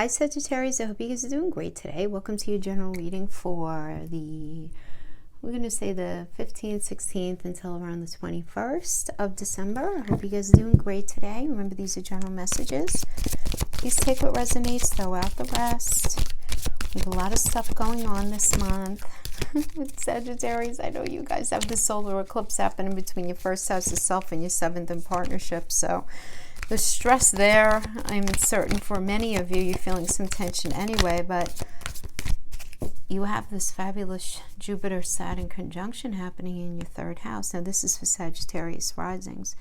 Hi Sagittarius, I hope you guys are doing great today. Welcome to your general reading for we're going to say the 15th, 16th until around the 21st of December. I hope you guys are doing great today. Remember, these are general messages. Please take what resonates, throw out the rest. We have a lot of stuff going on this month with Sagittarius. I know you guys have the solar eclipse happening between your first house of self and your seventh in partnership, so the stress there, I'm certain for many of you, you're feeling some tension anyway, but you have this fabulous Jupiter-Saturn conjunction happening in your third house. Now, this is for Sagittarius risings.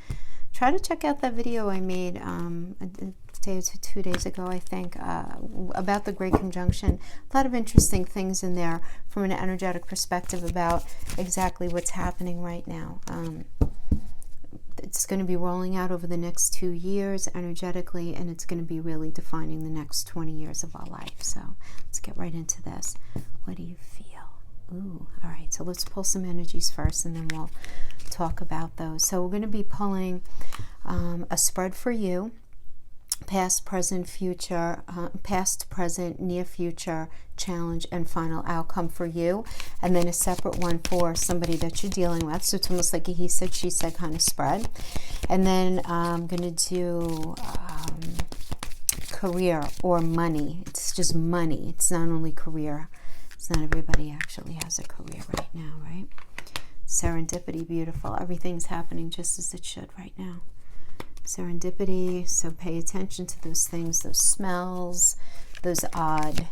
Try to check out that video I made a day or 2 days ago, I think, about the Great Conjunction. A lot of interesting things in there from an energetic perspective about exactly what's happening right now. It's going to be rolling out over the next 2 years energetically, and it's going to be really defining the next 20 years of our life. So let's get right into this. What do you feel? Ooh, all right. So let's pull some energies first, and then we'll talk about those. So we're going to be pulling a spread for you. Past, present, future, past, present, near future, challenge, and final outcome for you. And then a separate one for somebody that you're dealing with. So it's almost like a he said, she said kind of spread. And then I'm going to do career or money. It's just money. It's not only career. It's not everybody actually has a career right now, right? Serendipity, beautiful. Everything's happening just as it should right now. Serendipity, so pay attention to those things, those smells, those odd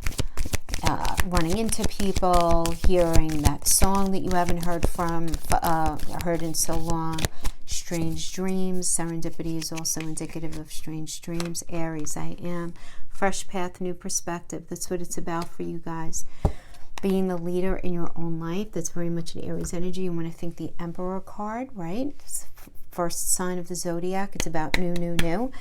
running into people, hearing that song that you haven't heard in so long, strange dreams. Serendipity is also indicative of strange dreams. Aries, I am. Fresh path, new perspective. That's what it's about for you guys. Being the leader in your own life. That's very much an Aries energy. You want to think the Emperor card, right? First sign of the zodiac. It's about new.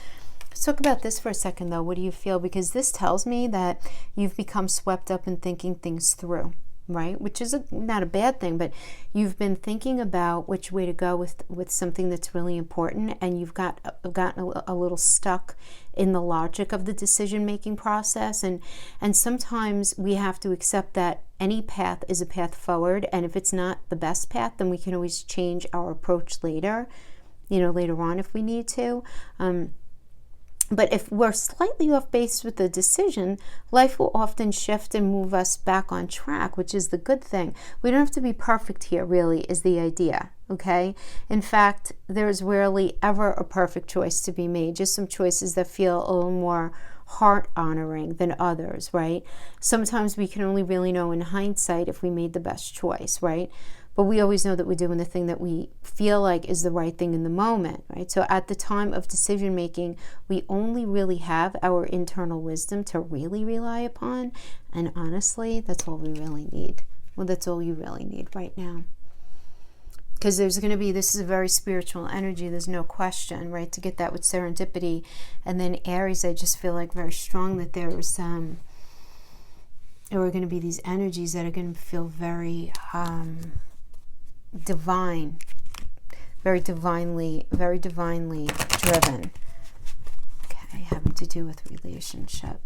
Let's talk about this for a second though. What do you feel? Because this tells me that you've become swept up in thinking things through, right? Which is not a bad thing, but you've been thinking about which way to go with something that's really important, and you've gotten a little stuck in the logic of the decision-making process, and sometimes we have to accept that any path is a path forward, and if it's not the best path, then we can always change our approach later, later on if we need to. But if we're slightly off base with the decision, life will often shift and move us back on track, which is the good thing. We don't have to be perfect here, really, is the idea, okay? In fact, there's rarely ever a perfect choice to be made, just some choices that feel a little more heart-honoring than others, right? Sometimes we can only really know in hindsight if we made the best choice, right? But we always know that we're doing the thing that we feel like is the right thing in the moment, right? So at the time of decision making, we only really have our internal wisdom to really rely upon. And honestly, that's all we really need. Well, that's all you really need right now. Because this is a very spiritual energy, there's no question, right? To get that with serendipity. And then Aries, I just feel like very strong that there are going to be these energies that are going to feel very divine, very divinely driven. Okay, having to do with relationship.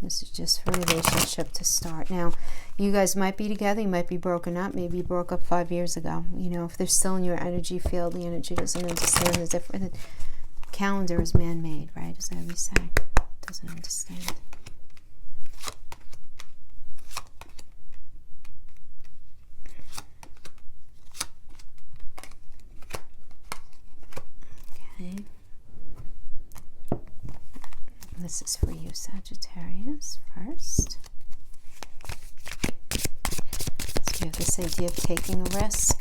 This is just for relationship to start. Now, you guys might be together, you might be broken up, maybe you broke up 5 years ago. If they're still in your energy field, the energy doesn't understand the different. The calendar is man-made, right? As I always say, doesn't understand. Okay. This is for you, Sagittarius, first. So we have this idea of taking a risk.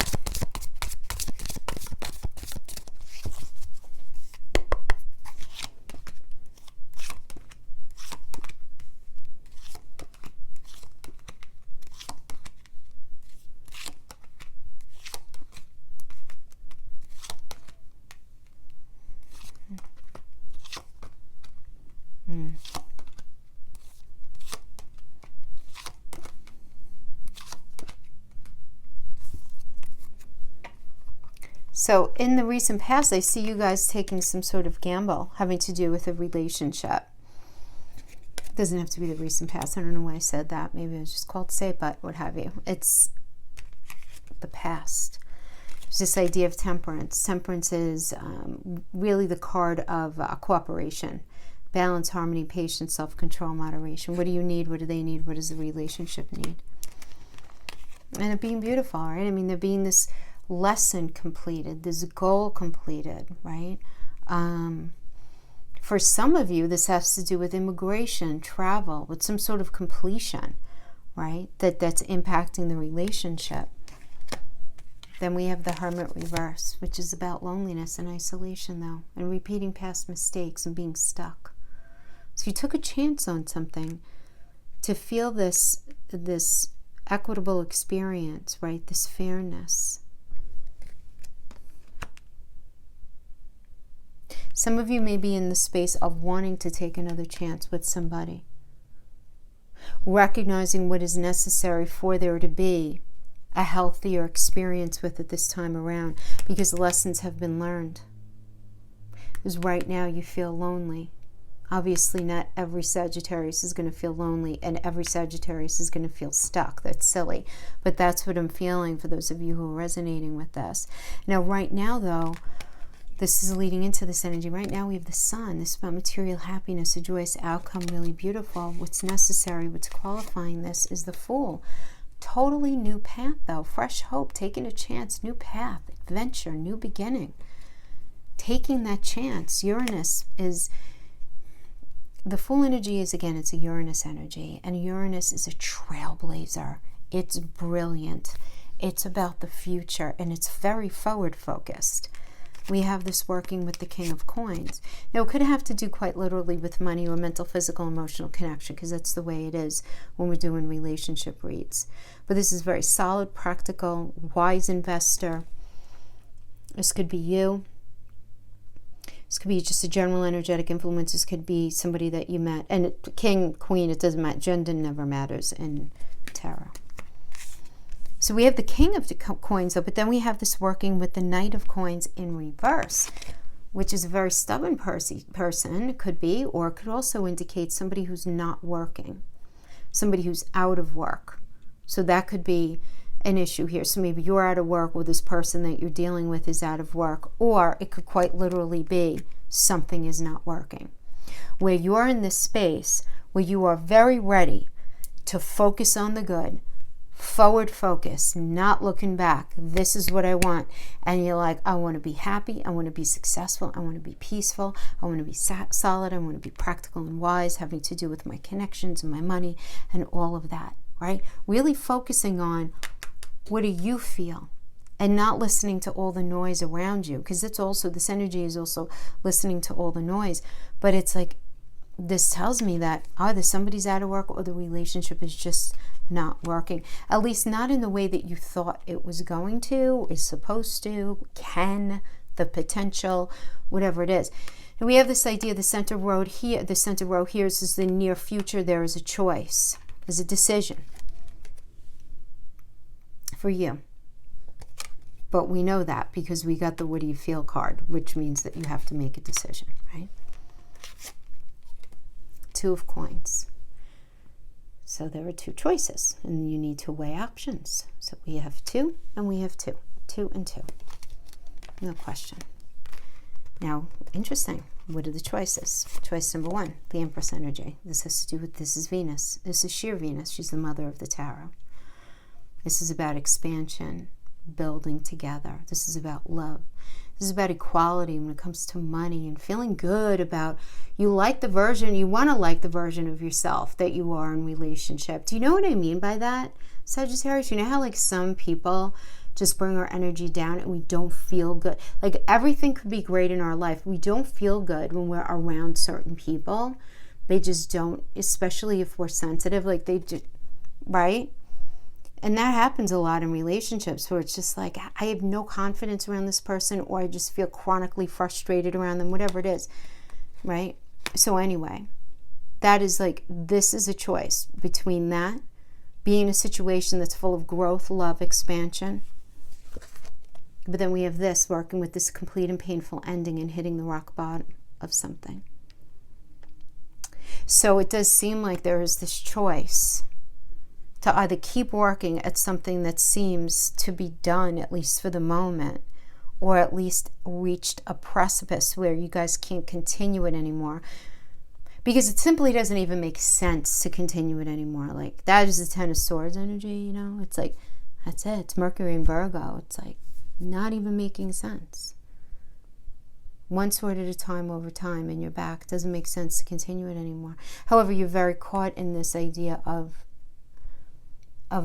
So in the recent past, I see you guys taking some sort of gamble having to do with a relationship. It doesn't have to be the recent past. I don't know why I said that. Maybe I was just called to say it, but what have you. It's the past. There's this idea of temperance. Temperance is really the card of cooperation. Balance, harmony, patience, self-control, moderation. What do you need? What do they need? What does the relationship need? And it being beautiful, right? I mean, there being this lesson completed, this goal completed, right? For some of you, this has to do with immigration, travel, with some sort of completion, right? That's impacting the relationship. Then we have the Hermit Reverse, which is about loneliness and isolation, though, and repeating past mistakes and being stuck. So you took a chance on something to feel this equitable experience, right? This fairness. Some of you may be in the space of wanting to take another chance with somebody, recognizing what is necessary for there to be a healthier experience with it this time around, because lessons have been learned. Because right now you feel lonely. Obviously not every Sagittarius is going to feel lonely, and every Sagittarius is going to feel stuck. That's silly. But that's what I'm feeling for those of you who are resonating with this. Now, right now, though, this is leading into this energy. Right now we have the Sun. This is about material happiness, a joyous outcome, really beautiful. What's necessary, what's qualifying this is the Fool. Totally new path, though. Fresh hope, taking a chance, new path, adventure, new beginning. Taking that chance. Uranus is... The Fool energy is, again, it's a Uranus energy. And Uranus is a trailblazer. It's brilliant. It's about the future. And it's very forward-focused. We have this working with the King of Coins. Now, it could have to do quite literally with money or mental, physical, emotional connection, because that's the way it is when we're doing relationship reads. But this is very solid, practical, wise investor. This could be you. This could be just a general energetic influence. This could be somebody that you met. And King, Queen, it doesn't matter. Gender never matters in tarot. So we have the King of the Coins, though, but then we have this working with the Knight of Coins in reverse, which is a very stubborn person, it could be, or it could also indicate somebody who's not working, somebody who's out of work. So that could be an issue here. So maybe you're out of work, or this person that you're dealing with is out of work, or it could quite literally be something is not working. Where you're in this space where you are very ready to focus on the good, forward focus, not looking back. This is what I want. And you're like, I want to be happy. I want to be successful. I want to be peaceful. I want to be solid. I want to be practical and wise, having to do with my connections and my money and all of that, right? Really focusing on what do you feel, and not listening to all the noise around you, because it's also, this energy is also listening to all the noise. But it's like, this tells me that either somebody's out of work or the relationship is just not working. At least not in the way that you thought it was going to, is supposed to, can, the potential, whatever it is. And we have this idea, the center row here, this is the near future. There is a choice. There's a decision for you. But we know that because we got the what do you feel card, which means that you have to make a decision, right? Two of Coins. So there are two choices, and you need to weigh options. So we have two, and we have two. Two and two. No question. Now, interesting. What are the choices? Choice number one, the Empress energy. This has to do with, this is Venus. This is sheer Venus. She's the mother of the tarot. This is about expansion, building together. This is about love. This is about equality when it comes to money and feeling good about, you like the version, you want to like the version of yourself that you are in relationship. Do you know what I mean by that, Sagittarius? You know how like some people just bring our energy down and we don't feel good? Like everything could be great in our life. We don't feel good when we're around certain people. They just don't, especially if we're sensitive, like they do, right? And that happens a lot in relationships where it's just like, I have no confidence around this person, or I just feel chronically frustrated around them, whatever it is, right? So anyway, that is like, this is a choice between that, being in a situation that's full of growth, love, expansion. But then we have this, working with this complete and painful ending and hitting the rock bottom of something. So it does seem like there is this choice to either keep working at something that seems to be done, at least for the moment, or at least reached a precipice where you guys can't continue it anymore. Because it simply doesn't even make sense to continue it anymore. Like, that is the Ten of Swords energy, you know? It's like, that's it. It's Mercury and Virgo. It's like, not even making sense. One sword at a time over time in your back. It doesn't make sense to continue it anymore. However, you're very caught in this idea of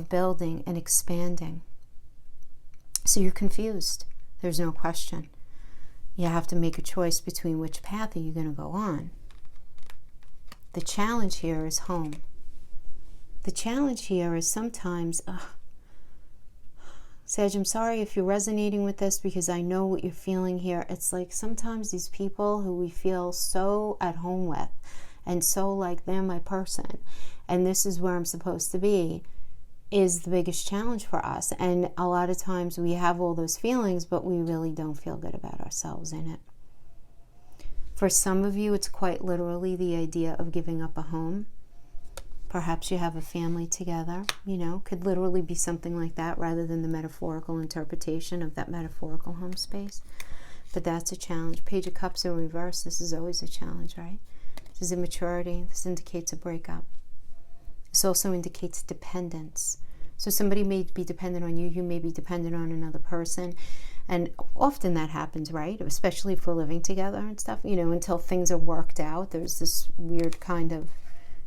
building and expanding. So you're confused. There's no question. You have to make a choice between which path are you going to go on. The challenge here is home. The challenge here is sometimes, Sag, I'm sorry if you're resonating with this, because I know what you're feeling here. It's like sometimes these people who we feel so at home with and so like they're my person and this is where I'm supposed to be, is the biggest challenge for us. And a lot of times we have all those feelings, but we really don't feel good about ourselves in it. For some of you, it's quite literally the idea of giving up a home. Perhaps you have a family together, you know, could literally be something like that rather than the metaphorical interpretation of that metaphorical home space. But that's a challenge. Page of Cups in reverse, this is always a challenge, right? This is immaturity. This indicates a breakup. This also indicates dependence. So somebody may be dependent on you. You may be dependent on another person. And often that happens, right? Especially if we're living together and stuff, you know, until things are worked out. There's this weird kind of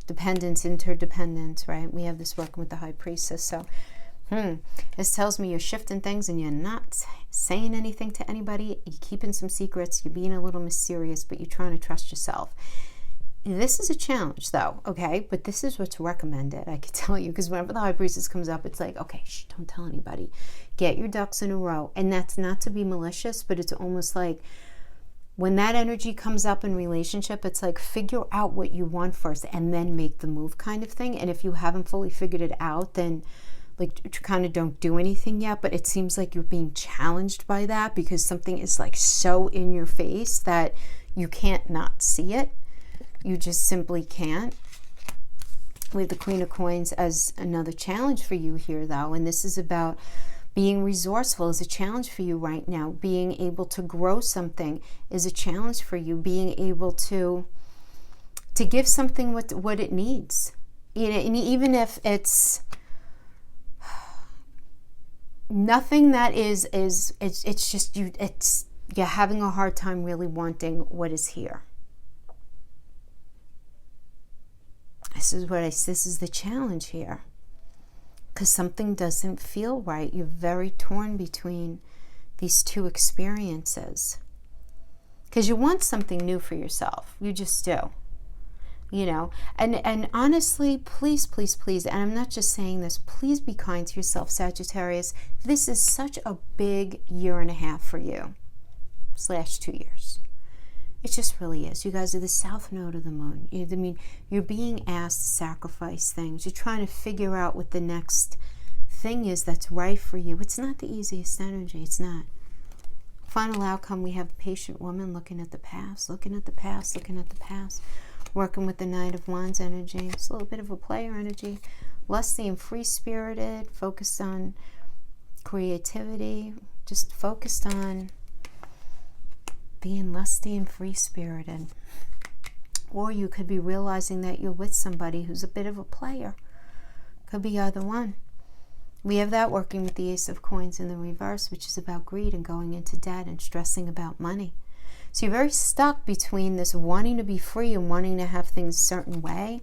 dependence, interdependence, right? We have this working with the High Priestess. So, this tells me you're shifting things and you're not saying anything to anybody. You're keeping some secrets. You're being a little mysterious, but you're trying to trust yourself. This is a challenge, though, okay? But this is what's recommended, I can tell you, because whenever the High Priestess comes up, it's like, okay, shh, don't tell anybody. Get your ducks in a row. And that's not to be malicious, but it's almost like when that energy comes up in relationship, it's like figure out what you want first and then make the move kind of thing. And if you haven't fully figured it out, then like kind of don't do anything yet. But it seems like you're being challenged by that because something is like so in your face that you can't not see it. You just simply can't. We have the Queen of Coins as another challenge for you here, though. And this is about being resourceful is a challenge for you right now. Being able to grow something is a challenge for you. Being able to give something what it needs. You know, and even if it's nothing that is it's just you're having a hard time really wanting what is here. This is the challenge here. Because something doesn't feel right. You're very torn between these two experiences. Because you want something new for yourself. You just do. You know, and honestly, please, please, please, and I'm not just saying this, please be kind to yourself, Sagittarius. This is such a big 1.5 years for you. / 2 years. It just really is. You guys are the south node of the moon. You're being asked to sacrifice things. You're trying to figure out what the next thing is that's right for you. It's not the easiest energy. It's not. Final outcome, we have the patient woman looking at the past, looking at the past, looking at the past. Working with the Knight of Wands energy. It's a little bit of a player energy. Lusty and free-spirited. Focused on creativity. Just focused on being lusty and free-spirited. Or you could be realizing that you're with somebody who's a bit of a player. Could be either one. We have that working with the Ace of Coins in the reverse, which is about greed and going into debt and stressing about money. So you're very stuck between this wanting to be free and wanting to have things a certain way.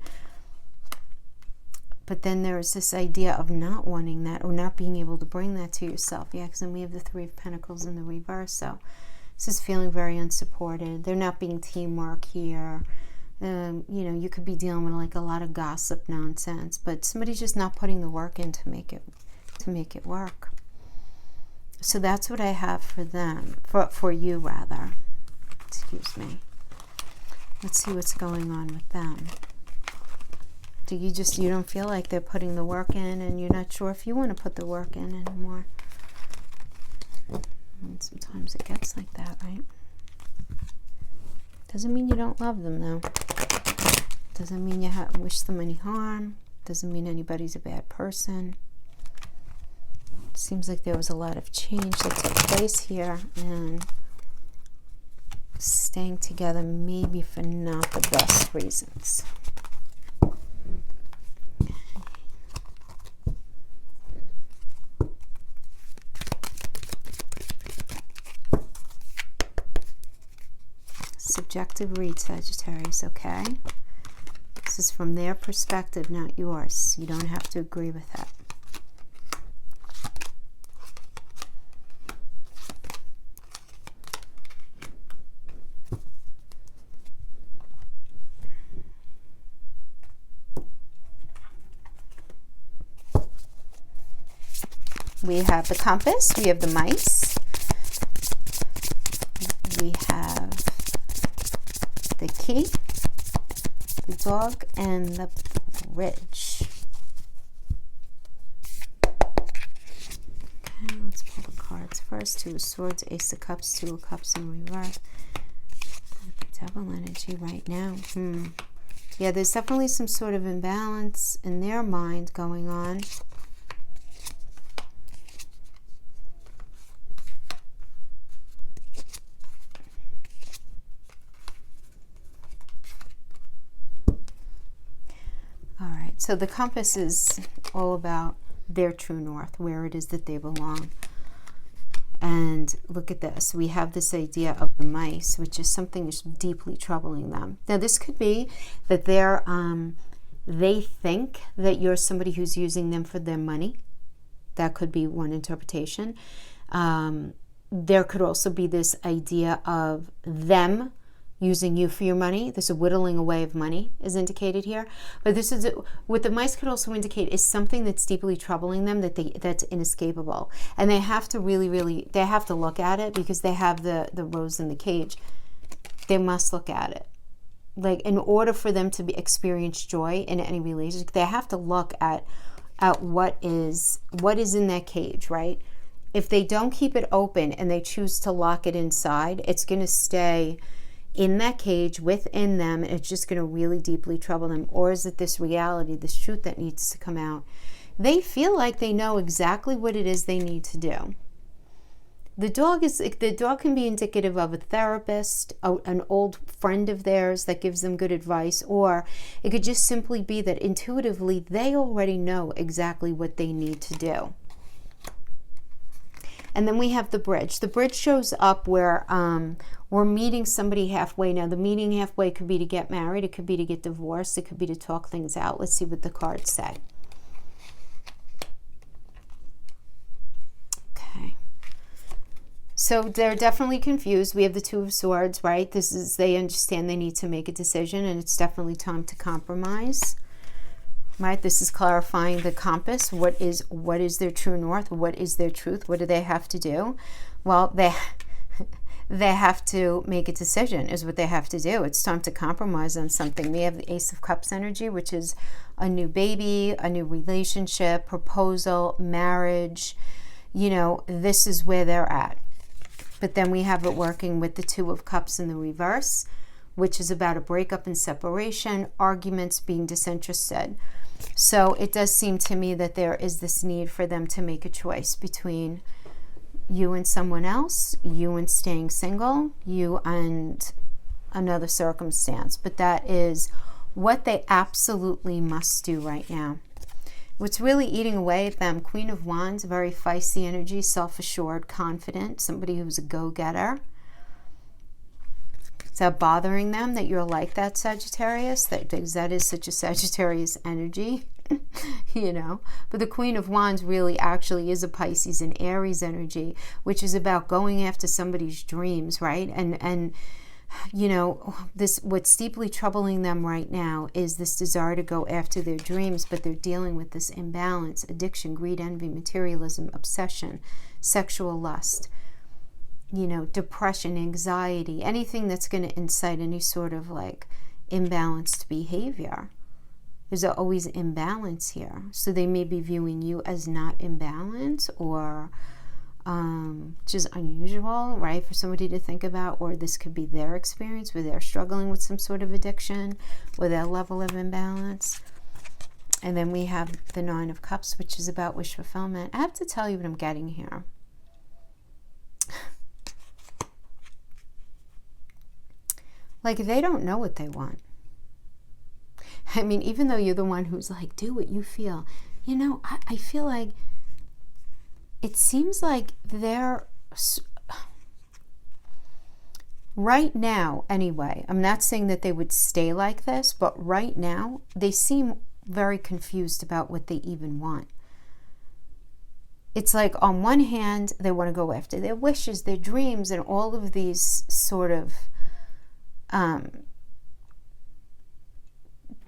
But then there's this idea of not wanting that or not being able to bring that to yourself. Yeah, because then we have the Three of Pentacles in the reverse. So this is feeling very unsupported. They're not being teamwork here. You know, you could be dealing with like a lot of gossip nonsense, but somebody's just not putting the work in to make it work. So that's what I have for them, for you rather. Excuse me. Let's see what's going on with them. Do you don't feel like they're putting the work in, and you're not sure if you want to put the work in anymore? And sometimes it gets like that, right? Doesn't mean you don't love them, though. Doesn't mean you wish them any harm. Doesn't mean anybody's a bad person. Seems like there was a lot of change that took place here, and staying together maybe for not the best reasons. Subjective read, Sagittarius, okay? This is from their perspective, not yours. You don't have to agree with that. We have the compass, we have the mice, we have the key, the dog, and the bridge. Okay, let's pull the cards first. Two of Swords, Ace of Cups, Two of Cups in reverse. The Devil energy right now. Yeah, there's definitely some sort of imbalance in their mind going on. So the compass is all about their true north, where it is that they belong. And look at this. We have this idea of the mice, which is something that's deeply troubling them. Now, this could be that they think that you're somebody who's using them for their money. That could be one interpretation. There could also be this idea of them using you for your money. There's a whittling away of money is indicated here. But this is what the mice could also indicate is something that's deeply troubling them, that's inescapable. And they have to really, they have to look at it, because they have the rose in the cage. They must look at it. Like, in order for them to experience joy in any relationship, they have to look at what is in that cage, right? If they don't keep it open and they choose to lock it inside, it's going to stay in that cage within them, and it's just going to really deeply trouble them. Or is it this reality, this truth that needs to come out? They feel like they know exactly what it is they need to do. The dog can be indicative of a therapist, an old friend of theirs that gives them good advice, or it could just simply be that intuitively they already know exactly what they need to do. And then we have the bridge. The bridge shows up where we're meeting somebody halfway. Now, the meeting halfway could be to get married. It could be to get divorced. It could be to talk things out. Let's see what the cards say. Okay. So they're definitely confused. We have the Two of Swords, right? They understand they need to make a decision, and it's definitely time to compromise. Right, this is clarifying the compass. What is their true north? What is their truth? What do they have to do? Well, they have to make a decision, is what they have to do. It's time to compromise on something. We have the Ace of Cups energy, which is a new baby, a new relationship, proposal, marriage. You know, this is where they're at. But then we have it working with the Two of Cups in the reverse, which is about a breakup and separation, arguments, being disinterested. So it does seem to me that there is this need for them to make a choice between you and someone else, you and staying single, you and another circumstance. But that is what they absolutely must do right now. What's really eating away at them, Queen of Wands, very feisty energy, self-assured, confident, somebody who's a go-getter. Is that bothering them that you're like that, Sagittarius? Because that is such a Sagittarius energy, you know. But the Queen of Wands really actually is a Pisces and Aries energy, which is about going after somebody's dreams, right? And you know, what's deeply troubling them right now is this desire to go after their dreams, but they're dealing with this imbalance, addiction, greed, envy, materialism, obsession, sexual lust, you know, depression, anxiety, anything that's going to incite any sort of like imbalanced behavior. There's always imbalance here. So they may be viewing you as not imbalanced, or which is unusual, right, for somebody to think about. Or this could be their experience where they're struggling with some sort of addiction, with their level of imbalance. And then we have the Nine of Cups, which is about wish fulfillment. I have to tell you what I'm getting here. Like, they don't know what they want. I mean, even though you're the one who's like, do what you feel. You know, I feel like it seems like they're, right now anyway, I'm not saying that they would stay like this, but right now they seem very confused about what they even want. It's like, on one hand, they want to go after their wishes, their dreams, and all of these sort of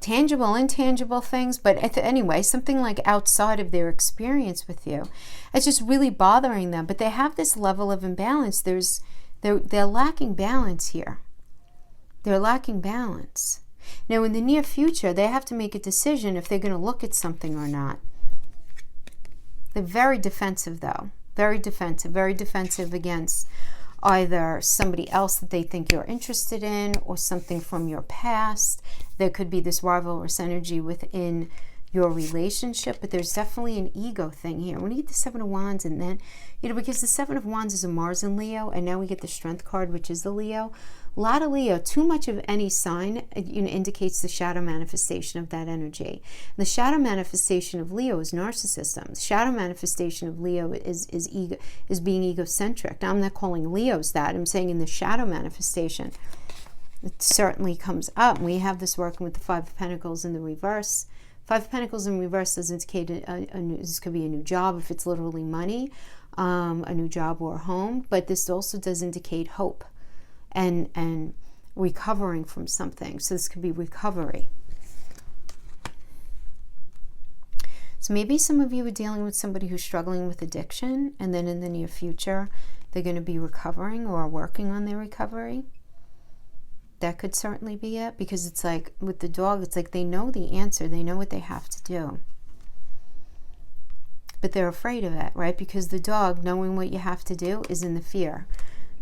tangible, intangible things, but anyway, something like outside of their experience with you. It's just really bothering them, but they have this level of imbalance. They're lacking balance here. They're lacking balance. Now, in the near future, they have to make a decision if they're going to look at something or not. They're very defensive, though. Very defensive against either somebody else that they think you're interested in or something from your past. There could be this rivalrous energy within your relationship, but there's definitely an ego thing here. We need the Seven of Wands, and then, you know, because the Seven of Wands is a Mars in Leo, and now we get the Strength card, which is the Leo. A lot of Leo, too much of any sign, you know, indicates the shadow manifestation of that energy. The shadow manifestation of Leo is narcissism. The shadow manifestation of Leo is being egocentric. Now, I'm not calling Leos that. I'm saying in the shadow manifestation, it certainly comes up. We have this working with the Five of Pentacles in the reverse. Five of Pentacles in reverse does indicate this could be a new job if it's literally money, a new job or a home. But this also does indicate hope and recovering from something. So this could be recovery. So maybe some of you are dealing with somebody who's struggling with addiction, and then in the near future, they're going to be recovering or working on their recovery. That could certainly be it, because it's like with the dog, it's like they know the answer. They know what they have to do. But they're afraid of it, right? Because the dog, knowing what you have to do, is in the fear.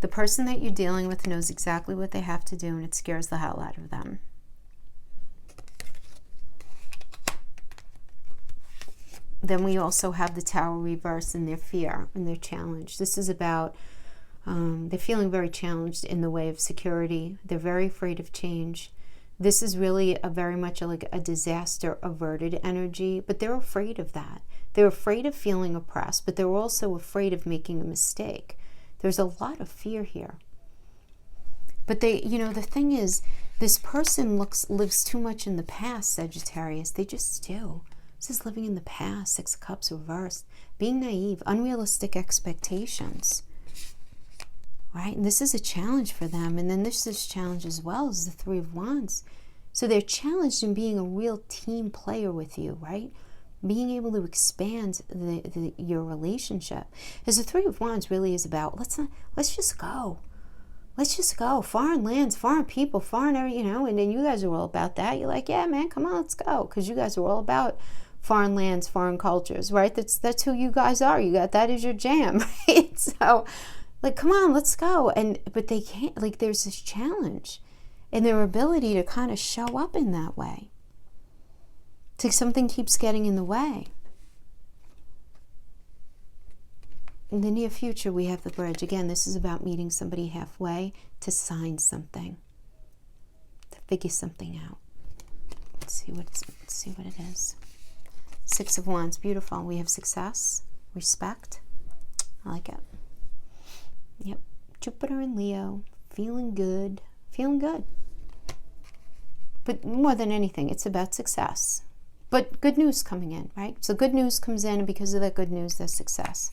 The person that you're dealing with knows exactly what they have to do, and it scares the hell out of them. Then we also have the Tower reverse and their fear and their challenge. This is about they're feeling very challenged in the way of security. They're very afraid of change. This is really very much like a disaster averted energy, but they're afraid of that. They're afraid of feeling oppressed, but they're also afraid of making a mistake. There's a lot of fear here. But they, you know, the thing is, this person lives too much in the past, Sagittarius. They just do. This is living in the past. Six of Cups reversed. Being naive, unrealistic expectations. Right? And this is a challenge for them. And then this is a challenge as well as the Three of Wands. So they're challenged in being a real team player with you, right? Being able to expand your relationship. As the Three of Wands really is about, let's just go. Let's just go. Foreign lands, foreign people, foreign area, you know, and then you guys are all about that. You're like, yeah, man, come on, let's go. Because you guys are all about foreign lands, foreign cultures, right? That's who you guys are. You got that as your jam, right? So, like, come on, let's go. But they can't, like, there's this challenge in their ability to kind of show up in that way. It's like something keeps getting in the way. In the near future, we have the bridge. Again, this is about meeting somebody halfway to sign something, to figure something out. Let's see what it is. Six of Wands, beautiful. We have success, respect. I like it. Yep. Jupiter and Leo, feeling good. Feeling good. But more than anything, it's about success. But good news coming in, right? So good news comes in, and because of that good news, there's success.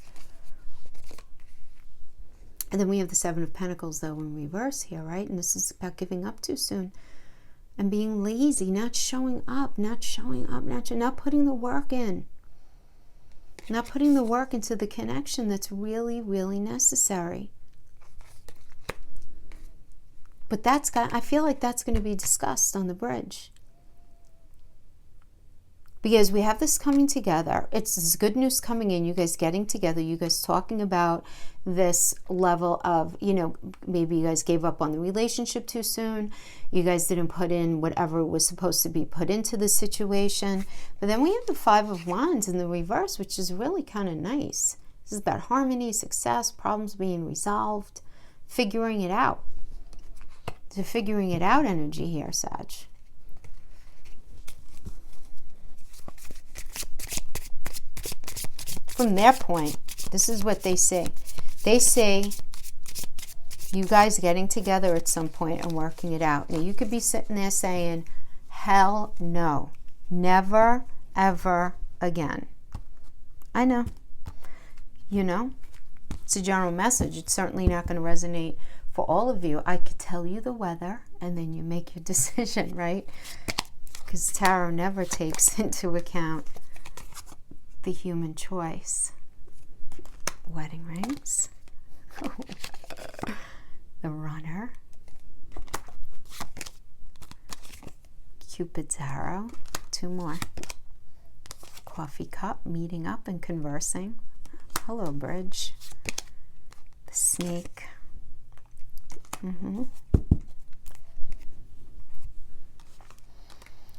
And then we have the Seven of Pentacles, though, in reverse here, right? And this is about giving up too soon. And being lazy, not showing up, not putting the work in. Not putting the work into the connection that's really, really necessary. But I feel like that's going to be discussed on the bridge. because we have this coming together. It's this good news coming in, you guys getting together, you guys talking about this level of, you know, maybe you guys gave up on the relationship too soon. You guys didn't put in whatever was supposed to be put into the situation. But then we have the Five of Wands in the reverse, which is really kind of nice. This is about harmony, success, problems being resolved, figuring it out. The figuring it out energy here, Sag. From their point, this is what they say. They say you guys getting together at some point and working it out. Now, you could be sitting there saying, hell no, never, ever again. I know. You know, it's a general message. It's certainly not going to resonate for all of you. I could tell you the weather and then you make your decision, right? Because tarot never takes into account the human choice. Wedding rings. The runner. Cupid's arrow. Two more. Coffee cup, meeting up and conversing. Hello, bridge. The snake.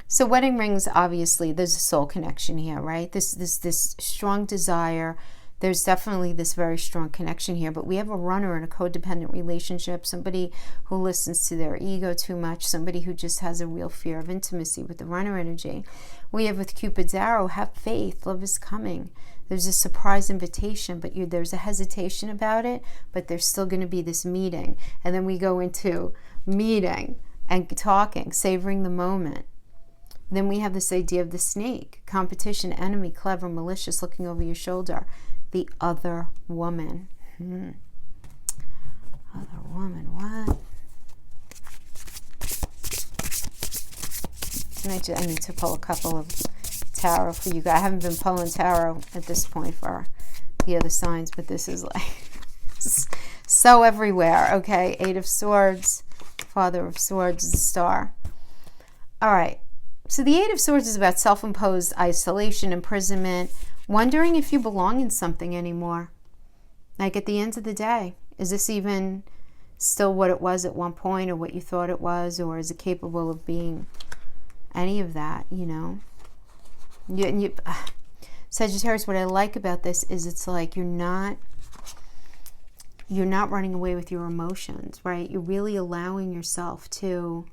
So wedding rings, obviously, there's a soul connection here, right? This strong desire. There's definitely this very strong connection here, but we have a runner in a codependent relationship, somebody who listens to their ego too much, somebody who just has a real fear of intimacy with the runner energy. We have with Cupid's arrow, have faith, love is coming. There's a surprise invitation, but there's a hesitation about it, but there's still going to be this meeting. And then we go into meeting and talking, savoring the moment. Then we have this idea of the snake, competition, enemy, clever, malicious, looking over your shoulder. The other woman. Other woman, what? I need to pull a couple of tarot for you guys. I haven't been pulling tarot at this point for the other signs, but this is like so everywhere, okay? Eight of Swords, Father of Swords, the Star. All right. So the Eight of Swords is about self-imposed isolation, imprisonment, wondering if you belong in something anymore. Like at the end of the day, is this even still what it was at one point, or what you thought it was, or is it capable of being any of that, you know? Sagittarius, what I like about this is it's like you're not running away with your emotions, right? You're really allowing yourself to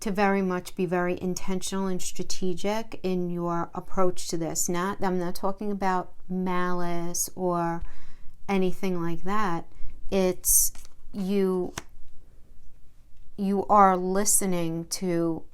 very much be very intentional and strategic in your approach to this. I'm not talking about malice or anything like that. It's you are listening to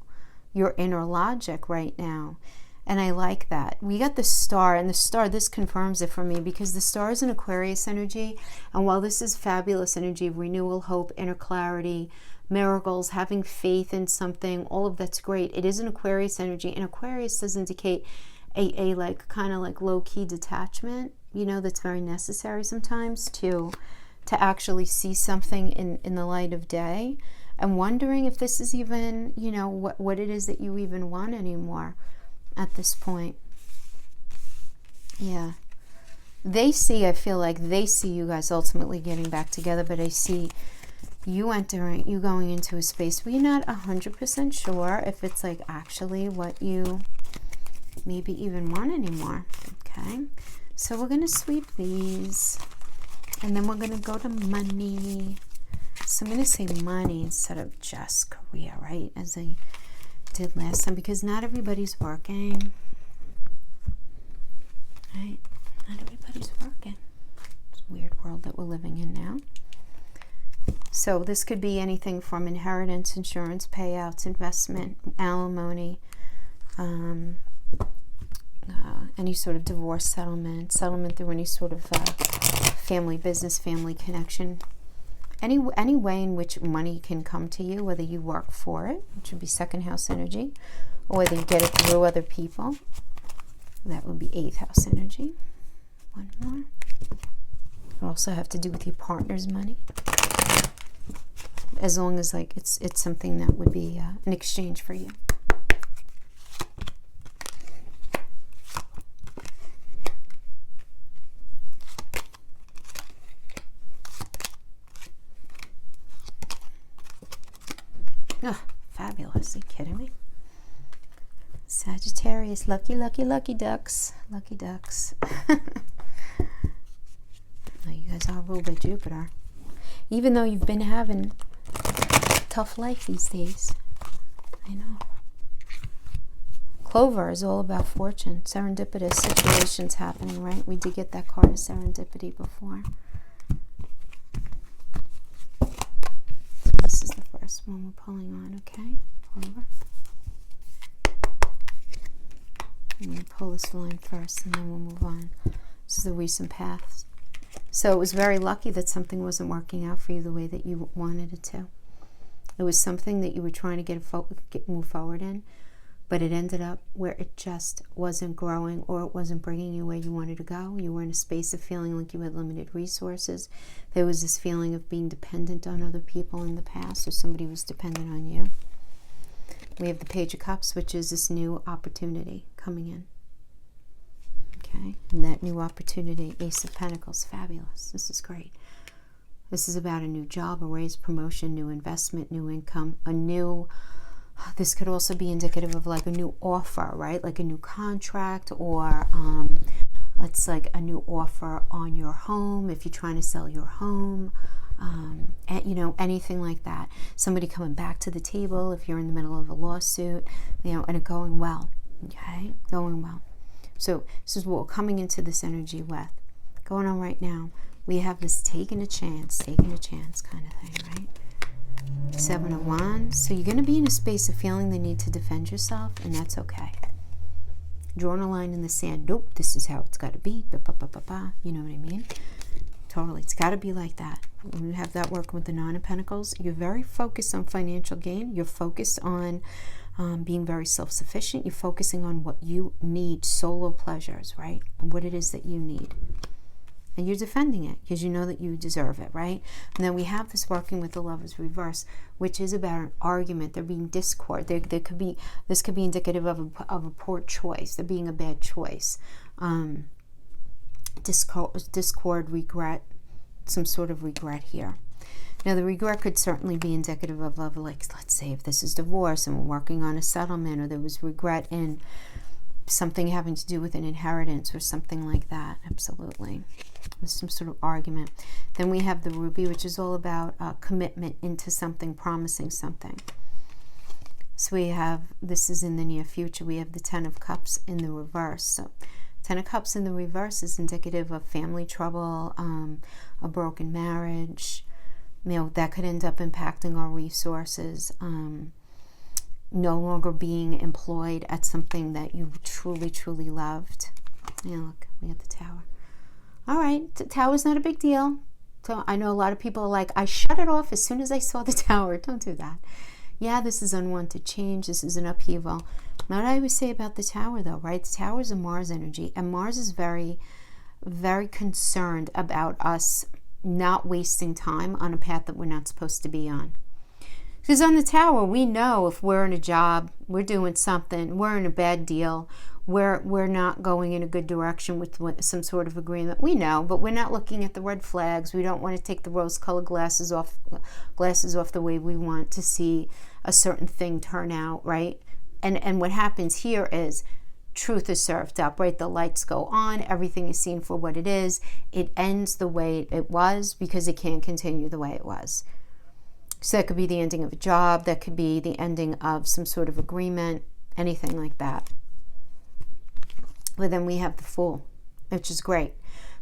your inner logic right now. And I like that. We got the Star, and the Star, this confirms it for me, because the Star is an Aquarius energy. And while this is fabulous energy of renewal, hope, inner clarity, miracles, having faith in something, all of that's great. It is an Aquarius energy, and Aquarius does indicate a like kind of like low-key detachment, you know, that's very necessary sometimes to actually see something in the light of day. I'm wondering if this is even, you know, what it is that you even want anymore at this point. Yeah. I feel like they see you guys ultimately getting back together, but I see you going into a space where you're not 100% sure if it's like actually what you maybe even want anymore. Okay, so we're going to sweep these, and then we're going to go to money. So I'm going to say money instead of just career, right, as I did last time, because not everybody's working, right? Not everybody's working. It's a weird world that we're living in now. So this could be anything from inheritance, insurance, payouts, investment, alimony, any sort of divorce settlement through any sort of family business, family connection. Any way in which money can come to you, whether you work for it, which would be second house energy, or whether you get it through other people. That would be eighth house energy. One more. It also have to do with your partner's money. As long as like it's something that would be an exchange for you. Pentacles. Are you kidding me? Sagittarius, lucky, lucky, lucky ducks. Lucky ducks. Now you guys are ruled by Jupiter. Even though you've been having a tough life these days. I know. Clover is all about fortune. Serendipitous situations happening, right? We did get that card of serendipity before. So this is the first one we're pulling on, okay? Clover. I'm going to pull this line first and then we'll move on. This is the recent paths. So it was very lucky that something wasn't working out for you the way that you wanted it to. It was something that you were trying to move forward in, but it ended up where it just wasn't growing, or it wasn't bringing you where you wanted to go. You were in a space of feeling like you had limited resources. There was this feeling of being dependent on other people in the past, or somebody was dependent on you. We have the Page of Cups, which is this new opportunity coming in. Okay, and that new opportunity, Ace of Pentacles, fabulous. This is great. This is about a new job, a raise, promotion, new investment, new income, this could also be indicative of like a new offer, right? Like a new contract, or it's like a new offer on your home if you're trying to sell your home, and, you know, anything like that. Somebody coming back to the table if you're in the middle of a lawsuit, you know, and it going well, okay? Going well. So this is what we're coming into this energy with. Going on right now, we have this taking a chance kind of thing, right? Seven of Wands. So you're going to be in a space of feeling the need to defend yourself, and that's okay. Drawing a line in the sand. Nope, this is how it's got to be. You know what I mean? Totally. It's got to be like that. When you have that working with the Nine of Pentacles, you're very focused on financial gain. You're focused on being very self-sufficient. You're focusing on what you need, solo pleasures, right? And what it is that you need. And you're defending it because you know that you deserve it, right? And then we have this working with the Lovers Reverse, which is about an argument. There being discord. This could be indicative of a poor choice. There being a bad choice. Discord, regret, some sort of regret here. Now, the regret could certainly be indicative of, like, let's say if this is divorce and we're working on a settlement, or there was regret in something having to do with an inheritance or something like that. Absolutely. There's some sort of argument. Then we have the Ruby, which is all about commitment into something, promising something. So we have, this is in the near future, we have the Ten of Cups in the reverse. So Ten of Cups in the reverse is indicative of family trouble, a broken marriage. You know, that could end up impacting our resources. No longer being employed at something that you truly, truly loved. Yeah, look, we have the Tower. All right, the Tower's not a big deal. So I know a lot of people are like, I shut it off as soon as I saw the Tower. Don't do that. Yeah, this is unwanted change. This is an upheaval. Now, what I always say about the Tower, though, right? The Tower is a Mars energy, and Mars is very, very concerned about us not wasting time on a path that we're not supposed to be on. Because on the Tower, we know if we're in a job, we're doing something, we're in a bad deal, we're not going in a good direction with some sort of agreement. We know, but we're not looking at the red flags. We don't want to take the rose-colored glasses off the way we want to see a certain thing turn out, right? And what happens here is truth is served up, right? The lights go on, everything is seen for what it is. It ends the way it was because it can't continue the way it was. So that could be the ending of a job, that could be the ending of some sort of agreement, anything like that. But then we have the Fool, which is great.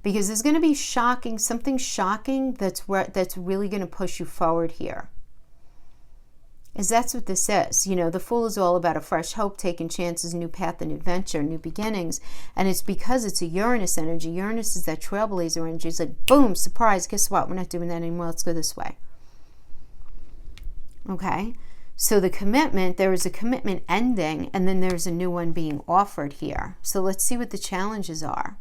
Because there's going to be something shocking that's really going to push you forward here. Is that's what this is. You know, the Fool is all about a fresh hope, taking chances, new path and adventure, new beginnings. And it's because it's a Uranus energy. Uranus is that trailblazer energy. It's like, boom, surprise, guess what? We're not doing that anymore. Let's go this way. Okay, so the commitment, there is a commitment ending, and then there's a new one being offered here. So let's see what the challenges are.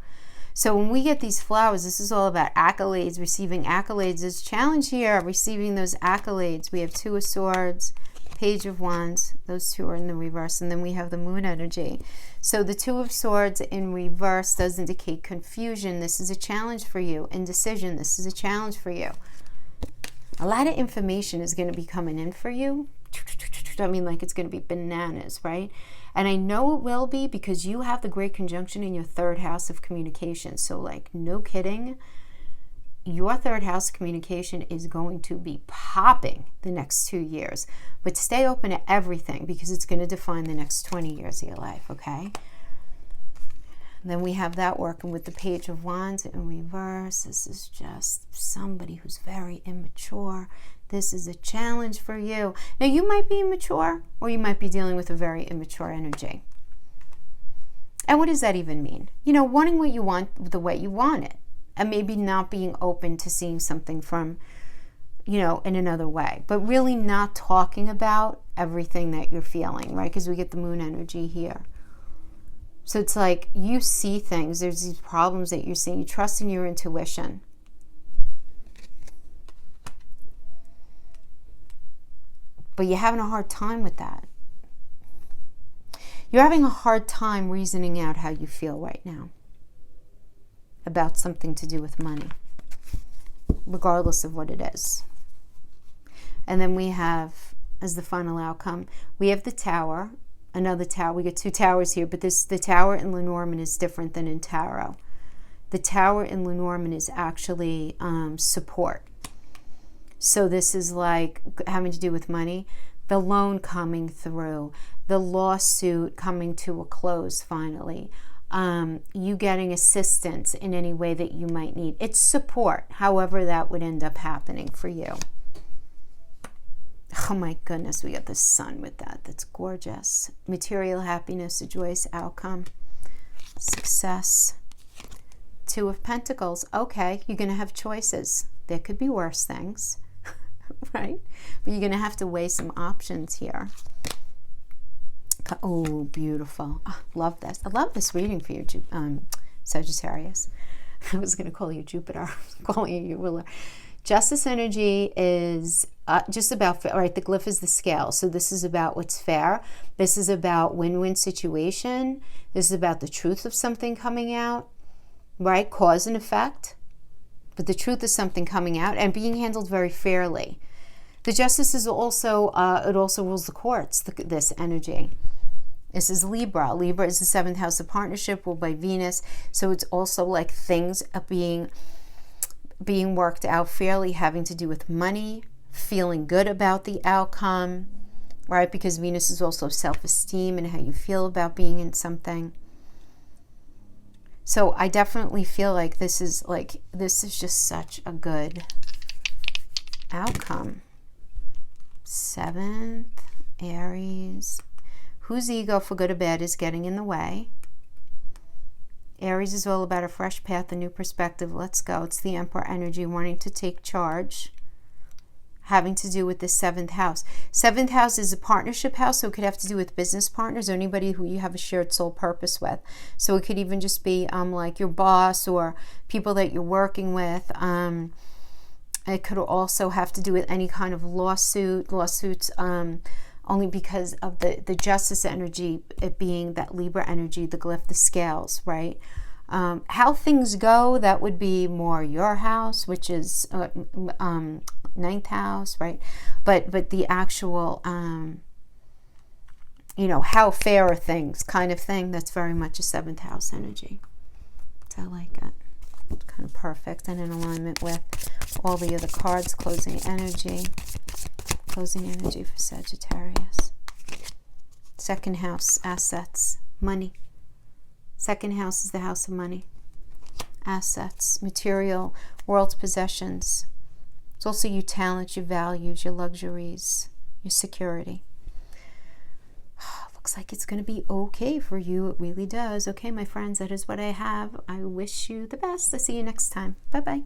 So when we get these flowers, this is all about accolades, receiving accolades. There's a challenge here, receiving those accolades. We have Two of Swords, Page of Wands. Those two are in the reverse. And then we have the Moon energy. So the Two of Swords in reverse does indicate confusion. This is a challenge for you. Indecision. This is a challenge for you. A lot of information is going to be coming in for you. I mean, like it's going to be bananas, right? And I know it will be because you have the great conjunction in your third house of communication. So like, no kidding, your third house communication is going to be popping the next 2 years. But stay open to everything because it's going to define the next 20 years of your life, okay? Then we have that working with the Page of Wands in reverse. This is just somebody who's very immature. This is a challenge for you. Now, you might be immature or you might be dealing with a very immature energy. And what does that even mean? You know, wanting what you want the way you want it. And maybe not being open to seeing something from, you know, in another way. But really not talking about everything that you're feeling, right? Because we get the moon energy here. So it's like you see things. There's these problems that you're seeing. You trust in your intuition. But you're having a hard time with that. You're having a hard time reasoning out how you feel right now about something to do with money, regardless of what it is. And then we have, as the final outcome, we have the Tower, another Tower. We get two towers here, but the Tower in Lenormand is different than in Tarot. The Tower in Lenormand is actually support. So this is like having to do with money, the loan coming through, the lawsuit coming to a close finally, you getting assistance in any way that you might need. It's support, however that would end up happening for you. Oh my goodness, we got the Sun with that. That's gorgeous. Material happiness, a joyous outcome, success. Two of Pentacles. Okay, you're going to have choices. There could be worse things, right? But you're going to have to weigh some options here. Oh, beautiful. Oh, love this. I love this reading for you, Sagittarius. I was going to call you Jupiter. I'm calling you your ruler. Justice energy is just about, right, the glyph is the scale. So this is about what's fair. This is about win-win situation. This is about the truth of something coming out, right? Cause and effect. But the truth is something coming out and being handled very fairly. The Justice is also, it also rules the courts, this energy. This is Libra. Libra is the 7th house of partnership, ruled by Venus. So it's also like things are being worked out fairly, having to do with money, feeling good about the outcome, right? Because Venus is also self-esteem and how you feel about being in something. So I definitely feel like this is just such a good outcome. 7th, Aries. Whose ego, for good or bad, is getting in the way. Aries is all about a fresh path, a new perspective. Let's go. It's the Emperor energy, wanting to take charge, having to do with the 7th house. 7th house is a partnership house, so it could have to do with business partners or anybody who you have a shared soul purpose with. So it could even just be like your boss or people that you're working with. It could also have to do with any kind of lawsuits, only because of the Justice energy, it being that Libra energy, the glyph, the scales, right? How things go, that would be more your house, which is 9th house, right? But the actual, how fair are things kind of thing, that's very much a 7th house energy. So I like it. Kind of perfect and in alignment with all the other cards. Closing energy for Sagittarius. 2nd house, assets, money. 2nd house is the house of money, assets, material, world's possessions. It's also your talents, your values, your luxuries, your security. Looks like it's going to be okay for you. It really does. Okay, my friends, that is what I have. I wish you the best. I'll see you next time. Bye-bye.